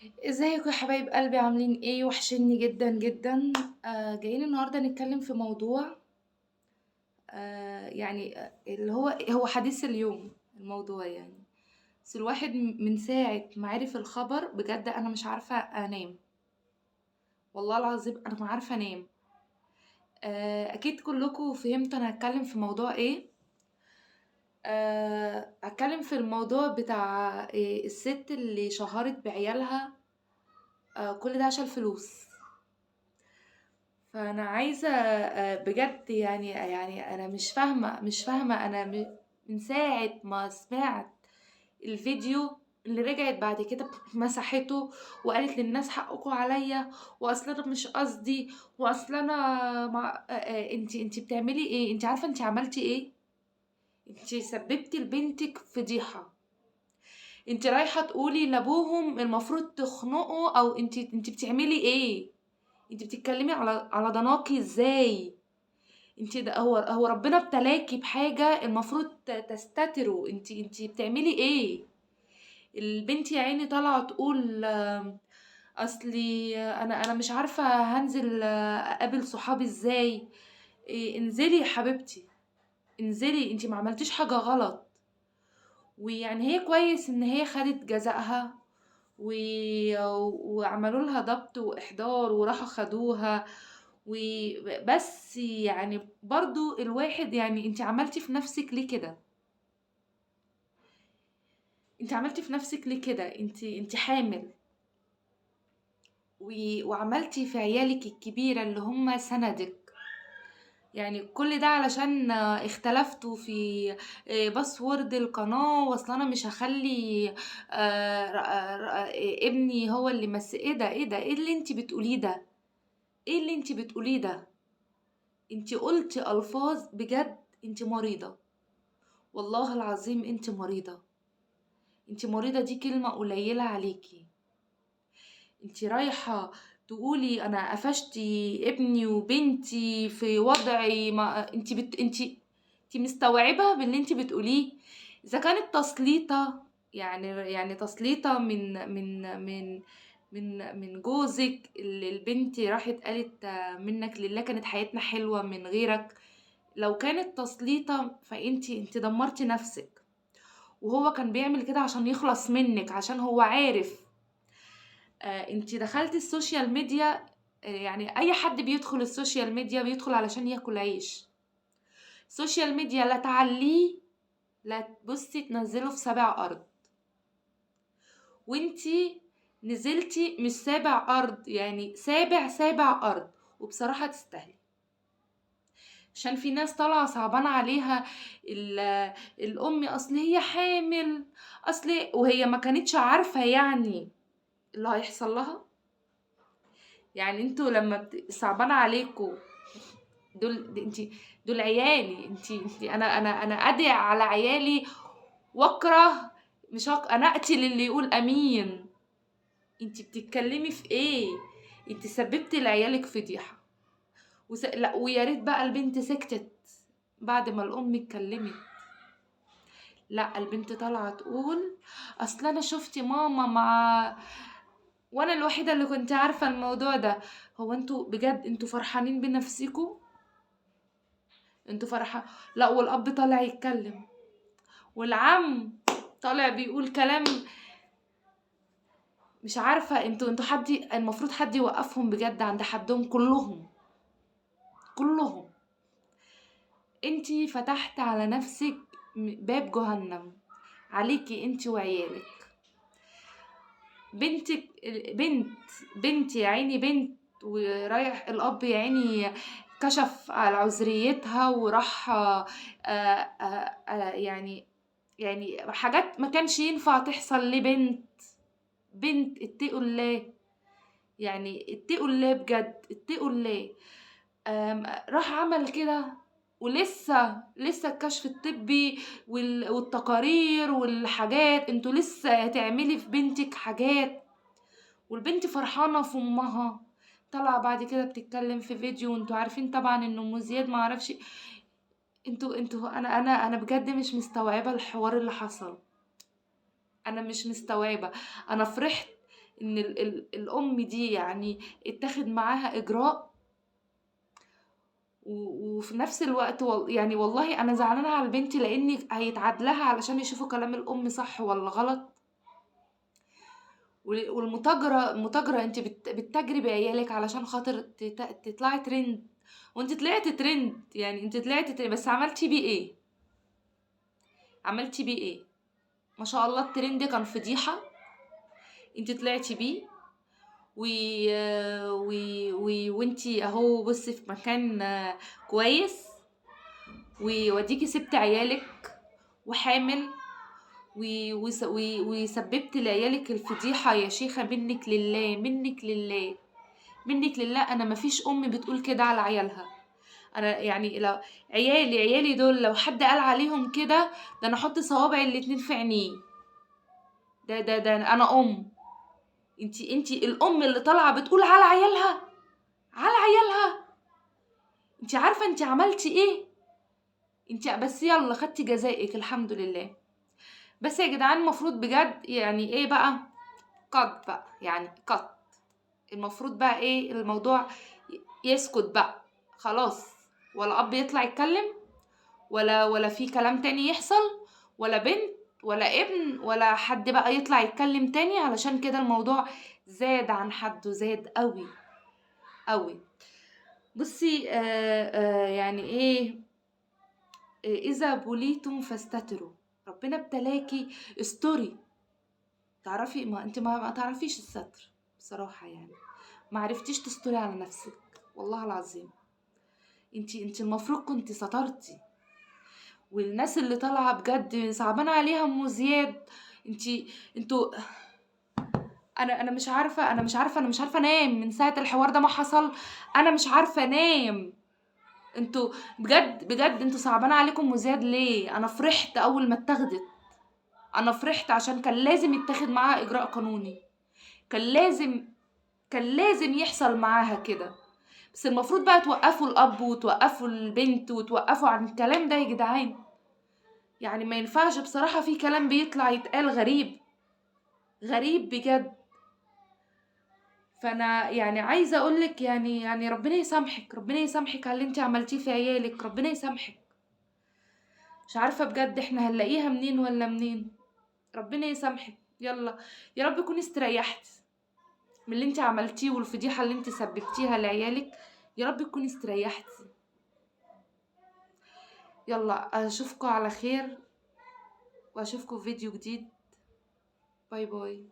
ازيكم يا حبايب قلبي، عاملين ايه؟ وحشني جدا جدا. جايين النهارده نتكلم في موضوع، اللي هو حديث اليوم. الموضوع يعني، بس الواحد من ساعة ما عرف الخبر بجد انا مش عارفة انام. والله العظيم انا ما عارفة انام. اكيد كلكم فهمتوا انا هتكلم في موضوع ايه. هتكلم في الموضوع بتاع الست اللي شهرت بعيالها، كل ده عشان الفلوس. فانا عايزه بجد يعني انا مش فاهمه انا من ساعه ما سمعت الفيديو اللي رجعت بعد كده مسحته وقالت للناس حقكم عليا، واصل انا مش قصدي، واصل انا مع انتي بتعملي ايه؟ انتي عارفه انتي عملتي ايه؟ انتي سببتي لبنتك فضيحه. انتي رايحه تقولي لابوهم المفروض تخنقوا، او انتي بتعملي ايه؟ انت بتتكلمي على ضناكي ازاي؟ انت ده هو ربنا ابتلاكي بحاجة المفروض تستتروا. انت بتعملي ايه؟ البنت يا عيني طالعة تقول اصلي انا مش عارفة هنزل اقابل صحابي ازاي. انزلي يا حبيبتي، انزلي، انت ما عملتيش حاجة غلط. ويعني هي كويس ان هي خدت جزائها و... وعملوا لها ضبط واحضار وراحوا خدوها وبس. يعني برضو الواحد، يعني انت عملتي في نفسك ليه كده؟ انت عملتي في نفسك ليه كده؟ انت حامل وعملتي في عيالك الكبيرة اللي هم سندك. يعني كل ده علشان اختلفتوا في باسورد القناة. واصل انا مش هخلي ابني هو اللي ايه ده؟ ايه اللي انت بتقوليه ده؟ ايه اللي انت بتقوليه ده؟ انت قلتي الفاظ بجد. انت مريضة، والله العظيم انت مريضة. انت مريضة، دي كلمة قليلة عليكي. انت رايحة تقولي انا قفشتي ابني وبنتي في وضعي، ما انت مستوعبة باللي انت بتقوليه؟ اذا كانت تسليطة، يعني تسليطة من جوزك اللي البنت راحت قالت منك لله كانت حياتنا حلوة من غيرك. لو كانت تسليطة فانت دمرتي نفسك. وهو كان بيعمل كده عشان يخلص منك، عشان هو عارف. انتي دخلتي السوشيال ميديا. يعني اي حد بيدخل السوشيال ميديا بيدخل علشان ياكل عيش. السوشيال ميديا لا تعليه لا تبصي تنزله في 7 ارض. وانتي نزلتي مش 7 ارض، يعني سابع ارض. وبصراحة تستاهلي، عشان في ناس طالعة صعبان عليها الام، اصل هي حامل، اصل وهي ما كانتش عارفة يعني اللي هيحصل لها. يعني انتوا لما صعبان عليكوا انتي، دول عيالي. انتي انا ادعي على عيالي واكره، انا اقتل اللي يقول امين. انتي بتتكلمي في ايه؟ انتي سببتي لعيالك فضيحه. لا، ويا ريت بقى البنت سكتت بعد ما الام اتكلمت. لا، البنت طالعه تقول اصل انا شفت ماما مع، وانا الوحيده اللي كنت عارفه الموضوع ده. هو انتوا بجد انتوا فرحانين بنفسكوا؟ انتوا فرحان؟ لا، والاب طالع يتكلم، والعم طالع بيقول كلام. مش عارفه انتوا حد المفروض حد يوقفهم بجد عند حدهم كلهم كلهم. انتي فتحت على نفسك باب جهنم، عليكي انتي وعيالك. بنتك بنت بنت يا عيني، بنت، ورايح الاب يا عيني كشف على عذريتها وراح يعني حاجات ما كانش ينفع تحصل لبنت. بنت اتقوا الله، يعني اتقوا الله بجد، اتقوا الله. راح عمل كده. ولسه الكشف الطبي والتقارير والحاجات، انتوا لسه هتعملي في بنتك حاجات. والبنت فرحانة في امها. طلع بعد كده بتتكلم في فيديو، وانتوا عارفين طبعا ان ام زياد ما عرفش. انتوا انا بجد مش مستوعبة الحوار اللي حصل. انا مش مستوعبة. انا فرحت ان الام دي يعني اتاخد معاها اجراء، وفي نفس الوقت يعني والله انا زعلانه على البنت، لاني هيتعاد لها علشان يشوفوا كلام الام صح ولا غلط. المتاجرة انت بتتاجري بعيالك علشان خاطر تطلعي ترند، وانت طلعتي ترند، يعني انت طلعتي ترند، بس عملتي بيه ايه؟ عملتي بيه ايه؟ ما شاء الله الترند كان فضيحة، انت طلعتي بيه و... وانتي اهو بصي في مكان كويس، ووديكي سبت عيالك وحامل، وسببت لعيالك الفضيحة يا شيخة، منك لله منك لله منك لله. انا مفيش ام بتقول كده على عيالها. انا يعني لو عيالي دول لو حد قال عليهم كده، ده انا احط صوابعي الاتنين في عينيه. ده انا ام. انتي الام اللي طالعه بتقول على عيالها، على عيالها. انتي عارفه انتي عملتي ايه؟ انتي بس يلا خدتي جزائك الحمد لله. بس يا جدعان المفروض بجد يعني ايه بقى، قط بقى يعني قط. المفروض بقى ايه الموضوع، يسكت بقى خلاص، ولا اب يطلع يتكلم، ولا في كلام تاني يحصل، ولا بنت ولا ابن ولا حد بقى يطلع يتكلم تاني، علشان كده الموضوع زاد عن حده، زاد قوي قوي. بصي يعني ايه، اذا بليتم فاستتروا. ربنا ابتلاكي استري. تعرفي ما انت ما تعرفيش الستر بصراحة، يعني ما عرفتيش تستري على نفسك والله العظيم. انت المفروض كنت سترتي. والناس اللي طالعه بجد صعبان عليها ام زياد. انتوا انا مش عارفه انام من ساعه الحوار ده ما حصل. انا مش عارفه انام. انتوا بجد انتوا صعبان عليكم ام زياد ليه؟ انا فرحت اول ما اتاخدت، انا فرحت عشان كان لازم يتاخد معاها اجراء قانوني، كان لازم كان لازم يحصل معاها كده. بس المفروض بقى توقفوا الاب وتوقفوا البنت وتوقفوا عن الكلام ده يا جدعان. يعني ما ينفعش بصراحة، في كلام بيطلع يتقال غريب، غريب بجد. فانا يعني عايزة اقولك يعني ربنا يسامحك، ربنا يسامحك على اللي انت عملتيه في عيالك، ربنا يسامحك. مش عارفة بجد احنا هنلاقيها منين ولا منين. ربنا يسامحك. يلا يا رب كوني استريحت من اللي انت عملتيه والفضيحة اللي انت سببتيها لعيالك، يا رب تكوني استريحتي. يلا اشوفكم على خير، واشوفكم في فيديو جديد. باي باي.